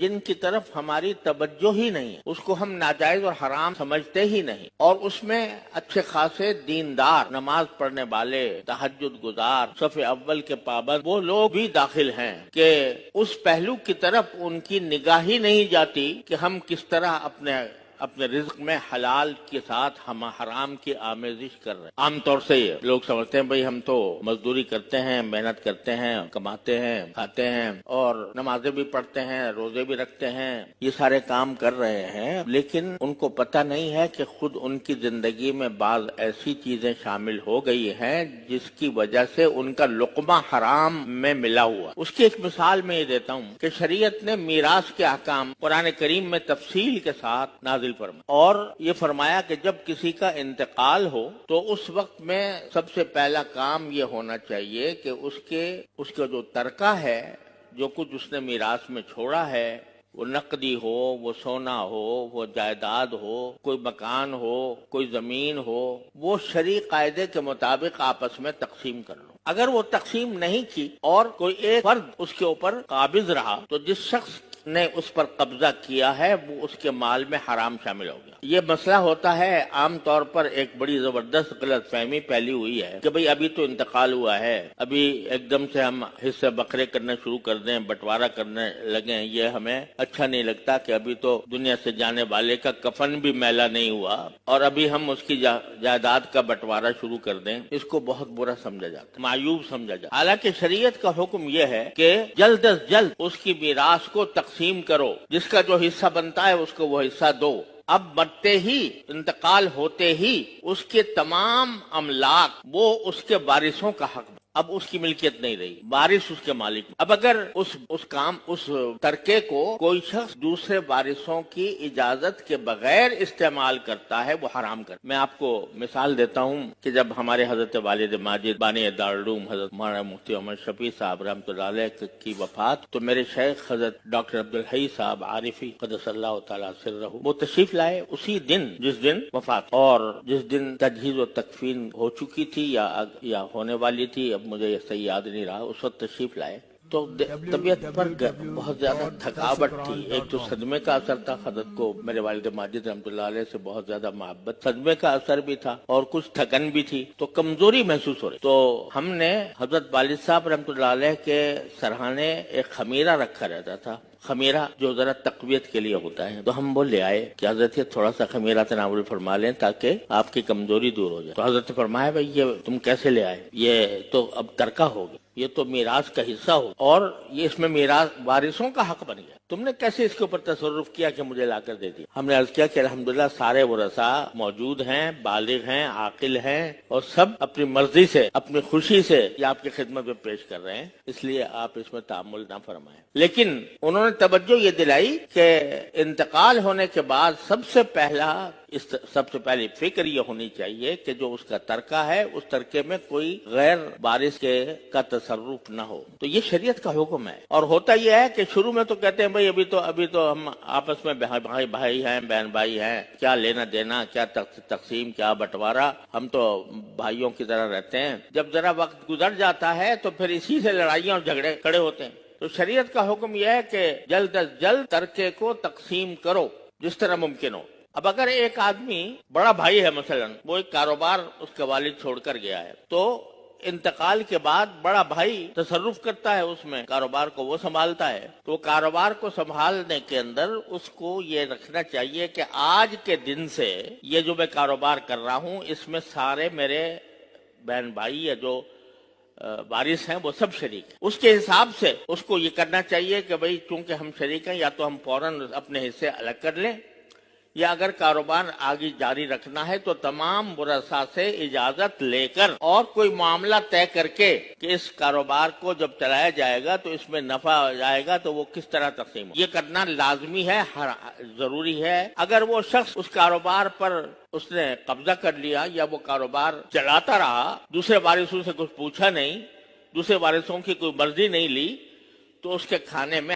جن کی طرف ہماری توجہ ہی نہیں ہے، اس کو ہم ناجائز اور حرام سمجھتے ہی نہیں، اور اس میں اچھے خاصے دیندار، نماز پڑھنے والے، تہجد گزار، صف اول کے پابند وہ لوگ بھی داخل ہیں کہ اس پہلو کی طرف ان کی نگاہ ہی نہیں جاتی کہ ہم کس طرح اپنے رزق میں حلال کے ساتھ ہم حرام کی آمیزش کر رہے ہیں۔ عام طور سے لوگ سمجھتے ہیں بھئی ہم تو مزدوری کرتے ہیں، محنت کرتے ہیں، کماتے ہیں، کھاتے ہیں اور نمازیں بھی پڑھتے ہیں، روزے بھی رکھتے ہیں، یہ سارے کام کر رہے ہیں، لیکن ان کو پتہ نہیں ہے کہ خود ان کی زندگی میں بعض ایسی چیزیں شامل ہو گئی ہیں جس کی وجہ سے ان کا لقمہ حرام میں ملا ہوا۔ اس کی ایک مثال میں یہ دیتا ہوں کہ شریعت نے میراث کے احکام قرآن کریم میں تفصیل کے ساتھ نازل فرمایا، اور یہ فرمایا کہ جب کسی کا انتقال ہو تو اس وقت میں سب سے پہلا کام یہ ہونا چاہیے کہ اس کا جو ترکہ ہے، جو کچھ اس نے میراث میں چھوڑا ہے، وہ نقدی ہو، وہ سونا ہو، وہ جائیداد ہو، کوئی مکان ہو، کوئی زمین ہو، وہ شرعی قاعدے کے مطابق آپس میں تقسیم کر لو۔ اگر وہ تقسیم نہیں کی اور کوئی ایک فرد اس کے اوپر قابض رہا تو جس شخص نے اس پر قبضہ کیا ہے وہ اس کے مال میں حرام شامل ہو گیا۔ یہ مسئلہ ہوتا ہے عام طور پر ایک بڑی زبردست غلط فہمی پھیلی ہوئی ہے کہ بھئی ابھی تو انتقال ہوا ہے، ابھی ایک دم سے ہم حصے بکرے کرنا شروع کر دیں، بٹوارہ کرنے لگیں، یہ ہمیں اچھا نہیں لگتا کہ ابھی تو دنیا سے جانے والے کا کفن بھی میلا نہیں ہوا اور ابھی ہم اس کی جائیداد کا بٹوارہ شروع کر دیں۔ اس کو بہت برا سمجھا جاتا ہے، معیوب سمجھا جاتا ہے۔ حالانکہ شریعت کا حکم یہ ہے کہ جلد از جلد اس کی میراث کو تقسیم کرو، جس کا جو حصہ بنتا ہے اس کو وہ حصہ دو۔ اب مرتے ہی، انتقال ہوتے ہی اس کے تمام املاک وہ اس کے وارثوں کا حق، اب اس کی ملکیت نہیں رہی، وارث اس کے مالک۔ اب اگر اس ترکے کو کوئی شخص دوسرے وارثوں کی اجازت کے بغیر استعمال کرتا ہے وہ حرام کرتا ہے۔ میں آپ کو مثال دیتا ہوں کہ جب ہمارے حضرت والد ماجد بانی دارالعلوم حضرت مولانا مفتی محمد شفیع صاحب رحمۃ اللہ علیہ کی وفات، تو میرے شیخ حضرت ڈاکٹر عبدالحی صاحب عارفی قدس اللہ تعالیٰ سرہ وہ تشریف لائے اسی دن جس دن وفات، اور جس دن تجہیز و تکفین ہو چکی تھی یا ہونے والی تھی، اب مجھے یہ صحیح یاد نہیں رہا، اس وقت تشریف لائے تو طبیعت پر بہت زیادہ تھکاوٹ تھی۔ ایک تو صدمے کا اثر تھا، حضرت کو میرے والد ماجد رحمۃ اللہ علیہ سے بہت زیادہ محبت، صدمے کا اثر بھی تھا اور کچھ تھکن بھی تھی، تو کمزوری محسوس ہو رہی۔ تو ہم نے حضرت والد صاحب رحمۃ اللہ علیہ کے سرہانے ایک خمیرہ رکھا رہتا تھا، خمیرہ جو ذرا تقویت کے لیے ہوتا ہے، تو ہم وہ لے آئے کہ حضرت یہ تھوڑا سا خمیرہ تناول فرما لیں تاکہ آپ کی کمزوری دور ہو جائے۔ تو حضرت نے فرمایا بھائی یہ تم کیسے لے آئے، یہ تو اب ترکہ ہو گیا، یہ تو میراث کا حصہ ہو اور یہ اس میں میراث وارثوں کا حق بن گیا، تم نے کیسے اس کے اوپر تصرف کیا کہ مجھے لا کر دے دیا؟ ہم نے عرض کیا کہ الحمدللہ سارے ورثاء موجود ہیں، بالغ ہیں، عاقل ہیں، اور سب اپنی مرضی سے، اپنی خوشی سے یہ آپ کی خدمت میں پیش کر رہے ہیں، اس لیے آپ اس میں تعامل نہ فرمائیں۔ لیکن انہوں نے توجہ یہ دلائی کہ انتقال ہونے کے بعد سب سے پہلی فکر یہ ہونی چاہیے کہ جو اس کا ترکہ ہے اس ترکے میں کوئی غیر وارث کا تصرف نہ ہو۔ تو یہ شریعت کا حکم ہے، اور ہوتا یہ ہے کہ شروع میں تو کہتے ہیں بھائی ابھی تو ہم آپس میں بھائی ہیں، بہن بھائی ہیں، کیا لینا دینا، کیا تقسیم، کیا بٹوارہ، ہم تو بھائیوں کی طرح رہتے ہیں۔ جب ذرا وقت گزر جاتا ہے تو پھر اسی سے لڑائیاں اور جھگڑے کھڑے ہوتے ہیں۔ تو شریعت کا حکم یہ ہے کہ جلد از جلد ترکے کو تقسیم کرو جس طرح ممکن ہو۔ اب اگر ایک آدمی بڑا بھائی ہے، مثلا وہ ایک کاروبار اس کے والد چھوڑ کر گیا ہے، تو انتقال کے بعد بڑا بھائی تصرف کرتا ہے اس میں، کاروبار کو وہ سنبھالتا ہے، تو کاروبار کو سنبھالنے کے اندر اس کو یہ رکھنا چاہیے کہ آج کے دن سے یہ جو میں کاروبار کر رہا ہوں اس میں سارے میرے بہن بھائی یا جو وارث ہیں وہ سب شریک ہیں۔ اس کے حساب سے اس کو یہ کرنا چاہیے کہ بھئی چونکہ ہم شریک ہیں، یا تو ہم فوراً اپنے حصے الگ کر لیں، یا اگر کاروبار آگے جاری رکھنا ہے تو تمام ورثاء سے اجازت لے کر اور کوئی معاملہ طے کر کے کہ اس کاروبار کو جب چلایا جائے گا تو اس میں نفع جائے گا تو وہ کس طرح تقسیم ہو، یہ کرنا لازمی ہے، ضروری ہے۔ اگر وہ شخص اس کاروبار پر اس نے قبضہ کر لیا یا وہ کاروبار چلاتا رہا، دوسرے وارثوں سے کچھ پوچھا نہیں، دوسرے وارثوں کی کوئی مرضی نہیں لی، تو اس کے کھانے میں